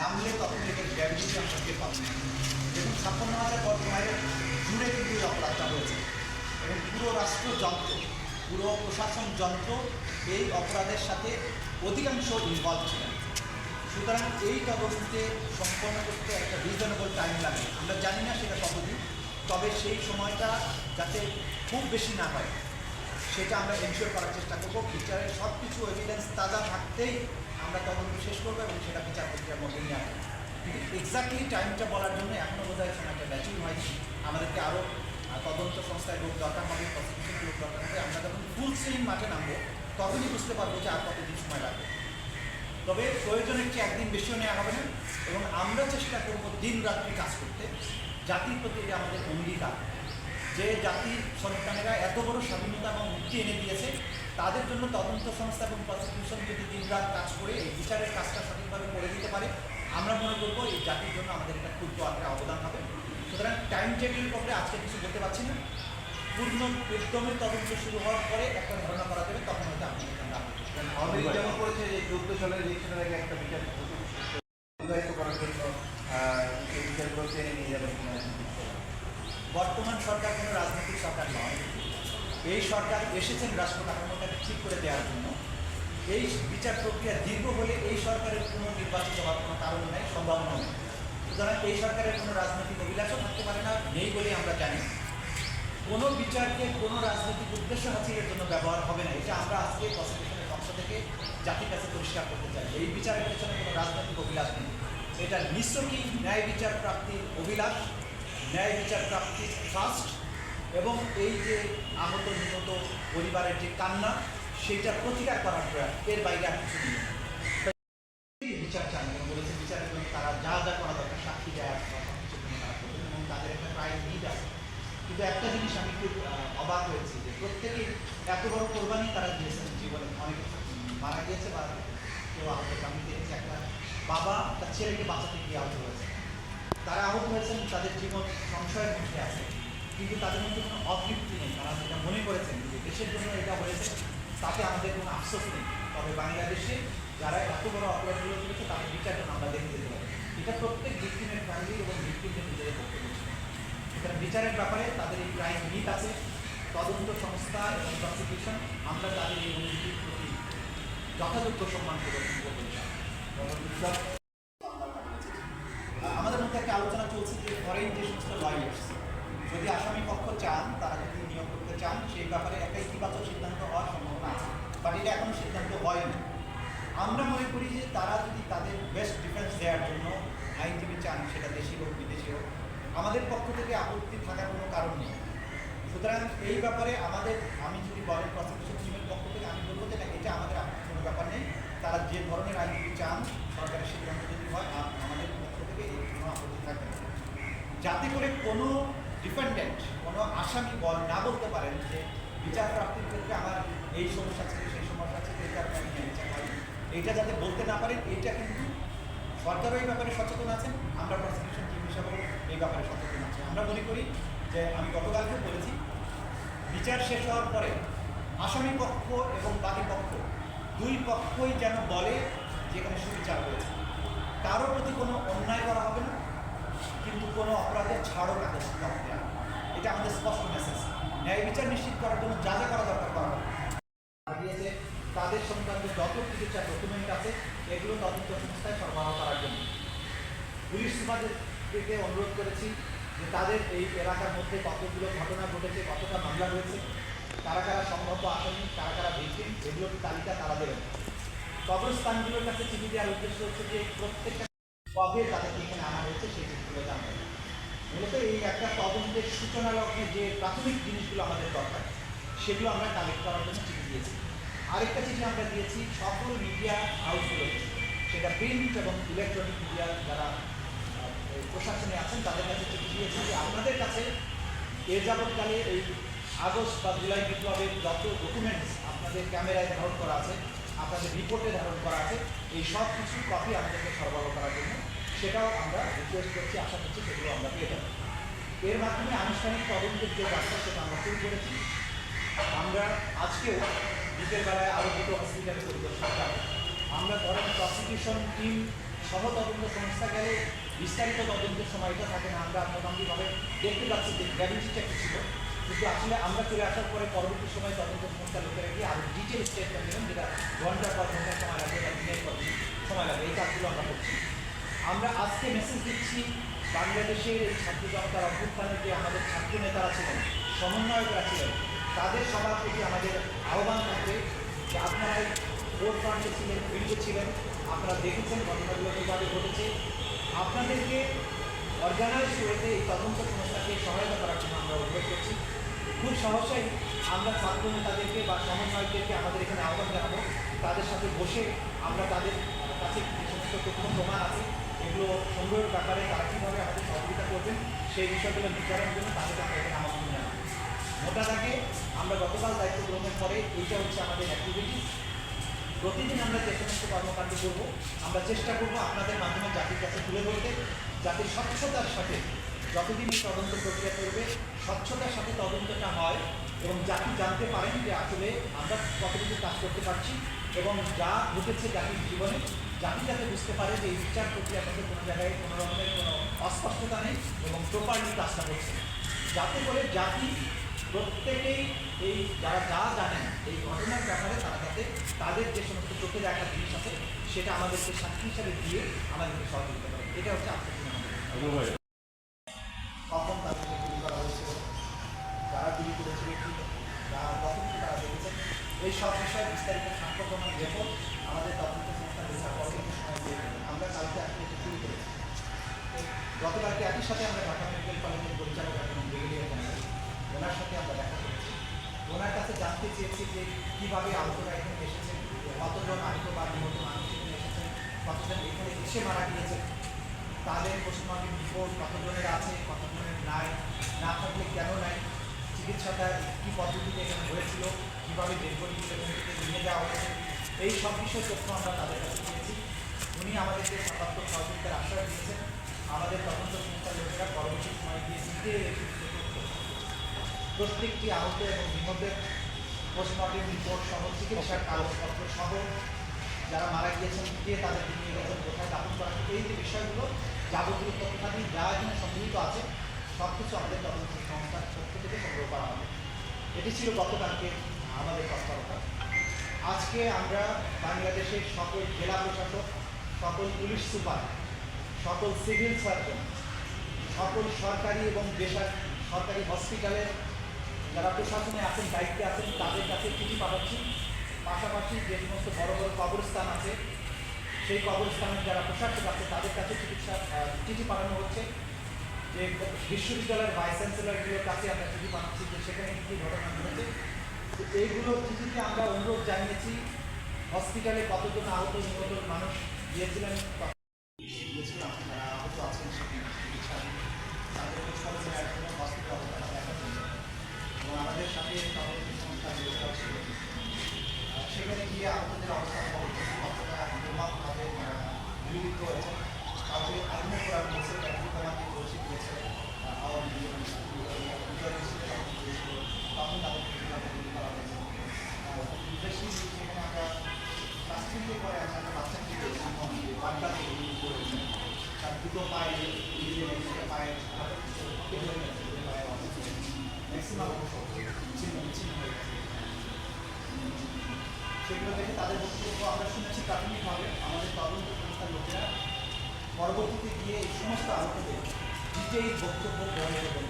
নামলে তখন এদের গ্র্যাভিটি আমরা টের পাবো। দেখুন 56,000 বর্গ মাইলের জুড়ে কিন্তু এই অপরাধটা হয়েছে এবং পুরো রাষ্ট্রযন্ত্র, পুরো প্রশাসন যন্ত্র এই অপরাধের সাথে অধিকাংশ ইনভলভ ছিলেন। সুতরাং এই তদন্তে সম্পন্ন করতে একটা রিজনেবল টাইম লাগে। আমরা জানি না সেটা কতদিন, তবে সেই সময়টা যাতে খুব বেশি না হয় সেটা আমরা এনশিওর করার চেষ্টা করবো। বিচারের সব কিছু এভিডেন্স তাজা থাকতেই আমরা তদন্ত শেষ করবো এবং সেটা বিচার প্রক্রিয়ার মধ্যে নিয়ে আসবো। কিন্তু এক্স্যাক্টলি টাইমটা বলার জন্য এখনও বোধহয় সময়টা ম্যাচিউর হয়নি। আমাদেরকে আরও তদন্ত সংস্থায় লোক দরকার হবে, প্রসিকিউশনের লোক দরকার হবে। আমরা যখন ফুল স্ক্রিন মাঠে নামবো তখনই বুঝতে পারবো যে আর কতদিন সময় লাগবে। তবে প্রয়োজনের চেয়ে একদিন বেশিও নেওয়া হবে না এবং আমরা চেষ্টা করব দিন রাত্রি কাজ করতে। জাতির প্রতি যে আমাদের অঙ্গীকার, যে জাতির সন্তানেরা এত বড় স্বাধীনতা এবং মুক্তি এনে দিয়েছে, তাদের জন্য তদন্ত সংস্থা এবং প্রসিকিউশন যদি দিন রাত কাজ করে এই বিচারের কাজটা সঠিকভাবে করে দিতে পারে, আমরা মনে করবো এই জাতির জন্য আমাদের একটা ক্ষুদ্র আকারে অবদান হবে। সুতরাং টাইম টেবিল করলে আজকে কিছু বলতে পারছি না। পূর্ণ উদ্যমের তদন্ত শুরু হওয়ার পরে একটা ধারণা করা যাবে, তখন হয়তো আপনি যেমন করেছে যে 14 সালের ইলেকশনের আগে একটা বিচার করার জন্য বিচারগুলো টেনে নিয়ে যাবেন। বর্তমান সরকার কোনো রাজনৈতিক সরকার নয়। এই সরকার এসেছেন রাষ্ট্র কাঠামোটাকে ঠিক করে দেওয়ার জন্য। এই বিচার প্রক্রিয়া দীর্ঘ হলে এই সরকারের কোনো নির্বাচিত হওয়ার কোনো কারণ নেই, সম্ভাবনা নেই। সুতরাং এই সরকারের কোনো রাজনৈতিক অভিলাষও থাকতে পারে না, নেই বলে আমরা জানি। কোনো বিচারকে কোনো রাজনৈতিক উদ্দেশ্য হাসিলের জন্য ব্যবহার হবে না, এটা আমরা আজকে প্রসিকিউশনের পক্ষ থেকে জাতির কাছে পরিষ্কার করতে চাই। এই বিচারের পেছনে কোনো রাজনৈতিক অভিলাষ নেই। এটা নিশ্চয়ই ন্যায় বিচার প্রাপ্তির অভিলাষ, ন্যায় বিচার প্রাপ্তির ট্রাস্ট এবং এই যে আহত নিহত পরিবারের যে কান্না, সেইটা প্রতিকার করার প্রয়াস, এর বাইরে আর কিছু নেই। বিচার চান এবং বলেছে বিচারের জন্য তারা যা যা করা দরকার, সাক্ষী দেয় তারা করবেন এবং তাদের একটা প্রায় নিড আছে। কিন্তু একটা জিনিস আমি খুব অবাক হয়েছি যে প্রত্যেকেই এত বড় কোরবানি তারা দিয়েছেন জীবনে। অনেকে মারা গিয়েছে বা কেউ আহত। আমি দেখেছি একটা বাবা তার ছেলেকে বাঁচাতে গিয়ে আহত হয়েছে। তারা আহত হয়েছেন, তাদের জীবন সংশয়ের মধ্যে আছে, কিন্তু তাদের মধ্যে কোনো অতৃপ্তি নেই। তারা যেটা মনে করেছেন যে দেশের জন্য এটা হয়েছে, তাতে আমাদের কোনো আফসোস নেই। তবে বাংলাদেশে যারা এত বড় অপরাধগুলো করেছে তাদের বিচারটা আমরা দেখে দিতে পারি। এটা প্রত্যেক ভিক্টিমের ফ্যামিলি এবং ভিক্টিমদের নিজেদের বক্তব্য ছিল। সুতরাং বিচারের ব্যাপারে তাদের এই প্রায় নীত আছে। তদন্ত সংস্থা এবং প্রসিকিউশন আমরা তাদের এই অনুভূতির প্রতি যথাযোগ্য সম্মান প্রদর্শন করতে চাই। আমাদের মধ্যে একটা আলোচনা চলছে যে ফরেন যে সমস্ত লয়ার্স যদি আসামি পক্ষ চান, তারা যদি নিয়োগ করতে চান, সেই ব্যাপারে একটা ইতিবাচক সিদ্ধান্ত হওয়ার সম্ভাবনা আছে, বাট এটা এখনো সিদ্ধান্ত হয়নি। আমরা মনে করি যে তারা যদি তাদের বেস্ট ডিফেন্স দেওয়ার জন্য আইনজীবী চান, সেটা দেশি হোক বিদেশি হোক, আমাদের পক্ষ থেকে আপত্তি থাকার কোনো কারণ নেই। সুতরাং এই ব্যাপারে আমাদের, আমি যদি বলেন প্রসিকিউশন টিমের পক্ষ থেকে, আমি বলবো যে না, এটা আমাদের কোনো ব্যাপার নেই। তারা যে ধরনের আইনজীবী চান, সরকারের সিদ্ধান্ত যদি হয়, আমাদের পক্ষ থেকে এই কোনো আপত্তি থাকবে না, যাতে করে কোনো ডিফেন্ডেন্ট, কোনো আসামি না বলতে পারেন যে বিচার প্রাপ্তির ক্ষেত্রে আমার এই সমস্যা ছিল, সেই সমস্যা ছিল, এই কারণে আমি বিচার পাই। এইটা যাতে বলতে না পারেন, এইটা কিন্তু সরকারও এই ব্যাপারে সচেতন আছেন, আমরা প্রসিকিউশন টিম হিসাবেও এই ব্যাপারে সচেতন আছি। আমরা মনে করি যে, আমি গতকালকেও বলেছি, বিচার শেষ হওয়ার পরে আসামি পক্ষ এবং বাদী পক্ষ দুই পক্ষই যেন বলে যেখানে সুবিচার হয়েছে, কারো প্রতি কোনো অন্যায় করা হবে না, কিন্তু কোনো অপরাধের ছাড়ও তাদের দেওয়া হবে। এটা আমাদের স্পষ্ট মেসেজ। ন্যায় বিচার নিশ্চিত করার জন্য যা যা করা দরকার করা হবে। দিয়েছে তাদের সংক্রান্ত যত কিছু যা ডকুমেন্ট আছে, এগুলো তদন্ত সংস্থায় সরবরাহ করার জন্য পুলিশ সুপারকে অনুরোধ করেছি যে তাদের এই এলাকার মধ্যে কতগুলো ঘটনা ঘটেছে, কতটা মামলা হয়েছে, কারা কারা সম্ভাব্য আসামি, কারা কারা ভিকটিম, এগুলোর তালিকা তারা দেবেন। কবরস্থানগুলোর কাছে চিঠি দেওয়ার উদ্দেশ্য হচ্ছে যে প্রত্যেকটা কবে তাদেরকে এখানে আনা হয়েছে সেই জিনিসগুলো জানতে। মূলত এই একটা তদন্তের সূচনা লগ্নে যে প্রাথমিক জিনিসগুলো আমাদের দরকার, সেগুলো আমরা কালেক্ট করার জন্য চিঠি দিয়েছি। আরেকটা চিঠি আমরা দিয়েছি সকল মিডিয়া হাউসগুলোকে, সেটা প্রিন্ট এবং ইলেকট্রনিক মিডিয়া যারা প্রশাসনে আছেন তাদের কাছে চিঠি দিয়েছি যে আপনাদের কাছে এ যাবৎকালে এই আগস্ট বা জুলাই বিপ্লবের যত ডকুমেন্টস আপনাদের ক্যামেরায় ধারণ করা আছে, আপনাদের রিপোর্টে ধারণ করা আছে, এই সব কিছু কপি আমাদেরকে সরবরাহ করার জন্য সেটাও আমরা রিকোয়েস্ট করছি, আশা করছি সেগুলো আমরা পেয়ে যাব। এর মাধ্যমে আনুষ্ঠানিক তদন্তের যে রাস্তা সেটা আমরা শুরু করেছি। আমরা আজকেও বিকেলবেলায় আরও দুটো হসপিটালে পরিদর্শন যাব। আমরা ধরেন প্রসিকিউশন টিম সহ তদন্ত সংস্থা গেলে বিস্তারিত তদন্তের সময়টা থাকে না। আমরা মোটামুটিভাবে দেখতে পাচ্ছি যে গ্র্যাভিটিটা কি ছিল, কিন্তু আসলে আমরা চলে আসার পরে পরবর্তী সময় তদন্ত সংস্থার লোকেরা গিয়ে আরও ডিটেল স্টেটমেন্ট দেবেন, যেটা ঘন্টার পর ঘন্টা সময় লাগবে বা দিনের পর দিন সময় লাগবে। এই কাজগুলো আমরা করছি। আমরা আজকে মেসেজ দিচ্ছি বাংলাদেশের এই ছাত্র জনতার অভ্যুত্থানের যে আমাদের ছাত্র নেতারা ছিলেন, সমন্বয়করা ছিলেন, তাদের সবার প্রতি আমাদের আহ্বান থাকবে যে আপনারা ভোট ফ্রন্টে ছিলেন, ফিল্ডে ছিলেন, আপনারা দেখেছেন ঘটনাগুলো কীভাবে ঘটেছে। আপনাদেরকে অর্গানাইজ ওয়েতে এই তদন্ত সংস্থাকে সহায়তা করার জন্য আমরা অনুরোধ করছি। খুব সহসাই আমরা ছাত্র নেতাদেরকে বা সমন্বয়কদেরকে আমাদের এখানে আহ্বান জানাবো, তাদের সাথে বসে আমরা তাদের কাছে যে সমস্ত তথ্য প্রমাণ আছে এগুলো সংগ্রহের ব্যাপারে তারা কীভাবে আমাদের সহযোগিতা করবেন সেই বিষয়গুলো নির্ধারণের জন্য তাদেরকে আমরা এখানে আমন্ত্রণ জানাবো। মোটা দাগে আমরা গতকাল দায়িত্ব গ্রহণের পরে এইটা হচ্ছে আমাদের অ্যাক্টিভিটিস। প্রতিদিন আমরা যে সমস্ত কর্মকাণ্ড করব, আমরা চেষ্টা করব আপনাদের মাধ্যমে জাতির কাছে তুলে ধরতে, যাতে স্বচ্ছতার সাথে যতদিন এই তদন্ত প্রক্রিয়া করবে স্বচ্ছতার সাথে তদন্তটা হয় এবং জাতি জানতে পারেন যে আসলে আমরা কতটুকু কাজ করতে পারছি এবং যা ঘটেছে জাতির জীবনে জাতি যাতে বুঝতে পারে যে এই বিচার প্রক্রিয়ার মধ্যে কোনো জায়গায় কোনো রকমের কোনো অস্পষ্টতা নেই এবং প্রপারলি কাজটা করছে, যাতে করে জাতি প্রত্যেকেই এই যারা যা জানেন এই ঘটনার ব্যাপারে তারা যাতে তাদের যে সমস্ত চোখে দেখা জিনিস আছে সেটা আমাদেরকে সাক্ষী হিসাবে দিয়ে আমাদেরকে সহযোগিতা করে। এটা হচ্ছে আজকের দিন আমাদের। কখন তাদেরকে গুলি করা হয়েছিল, যারা গুলি করেছিল কি, কখন তারা দেখেছেন, এই সব বিষয়ে বিস্তারিত সাক্ষ্য প্রমাণ রেকর্ড আমাদের তদন্ত সংস্থা দেখার পরে একটু সময় দিয়ে দেবেন। আমরা কালকে আজকে এটা শুরু করেছি। গতকালকে একই সাথে আমরা ঢাকা মেডিকেল কলেজের পরিচালক এবং ব্রিগেডিয়ার জেনারেল ওনার সাথে আমরা দেখা করেছি। ওনার কাছে জানতে চেয়েছি যে কীভাবে আহতরা এখানে এসেছেন, কতজন আহত বা নিহত মানুষ এখানে এসেছেন, কতজন এখানে এসে মারা গিয়েছেন, তাদের পোস্টমর্টম রিপোর্ট কতজনের আছে, কতজনের নাই, না থাকলে কেন নাই, চিকিৎসাটা কী পদ্ধতিতে এখানে হয়েছিল, কীভাবে ডেড বডিগুলো এখান থেকে নিয়ে যাওয়া হয়েছে, এই সব বিষয়ে তথ্য আমরা তাদের কাছে পেয়েছি। উনি আমাদেরকে সর্বাত্মক সহযোগিতার আশ্বাস দিয়েছেন। আমাদের তদন্ত সংস্থার লোকেরা পরবর্তী সময় দিয়ে ডিটেল প্রত্যেকটি আহত এবং নিহতের পোস্টমর্টম রিপোর্ট সহ চিকিৎসার কাগজপত্র সহ যারা মারা গিয়েছেন, কে তাদেরকে নিয়ে গেছেন, কোথায় দাপন করা, এই যে বিষয়গুলো যাবতীয় তথ্যাদি যা এখানে সংগৃহীত আছে সব কিছু আমাদের তদন্ত সংস্থার পক্ষ থেকে সংগ্রহ করা হবে। এটি ছিল গতকালকে আমাদের তৎপরতা। আজকে আমরা বাংলাদেশের সকল জেলা প্রশাসক, সকল পুলিশ সুপার, সকল সিভিল সার্জন, সকল সরকারি এবং সরকারি হসপিটালের যারা প্রশাসনে আছেন, দায়িত্বে আছেন, তাদের কাছে চিঠি পাঠাচ্ছি। পাশাপাশি যে সমস্ত বড় বড় কবরস্থান আছে সেই কবরস্থানের যারা প্রশাসক আছে তাদের কাছে চিঠি পাঠানো হচ্ছে। যে বিশ্ববিদ্যালয়ের ভাইস চ্যান্সেলরগুলোর কাছে আমরা চিঠি পাঠাচ্ছি যে সেখানে কী ঘটনা ঘটেছে। তো এইগুলো চিঠিতে আমরা অনুরোধ জানিয়েছি হসপিটালে কতজন আহত নিহত মানুষ গিয়েছিলেন, যারা আহত আছেন সেখানে চিকিৎসাধীন, তাদের খোঁজখবর নেওয়ার জন্য হসপিটাল দেখার জন্য এবং আমাদের সাথে তদন্ত সংস্থার লোকেরাও ছিল। সেখানে গিয়ে আহতদের অবস্থা কতটা দুর্গমভাবে নিয়োজিত হয়েছে, কাউকে আগুনে করা হয়েছে, তোমাকে দোষী দিয়েছে আওয়ামী লীগ বিজয় ছিল তখন তাদেরকে কীভাবে গুলি করা হয়েছে। বেশি সেখানে আমরা কাশ্মীরের পরে আমরা বাচ্চাকে বাচ্চাকে গুলি করেছে, তার দুটো পায়ে পায়ে ম্যাক্সিমাম অংশ ছিন্ন বিচ্ছিন্ন হয়ে গেছে। সেগুলো দেখে তাদের বক্তব্য আমরা শুনেছি প্রাথমিকভাবে। আমাদের তদন্ত সংস্থার লোকেরা পরবর্তীতে গিয়ে এই সমস্ত আহতদের ডিটেইল বক্তব্য গ্রহণ করবেন।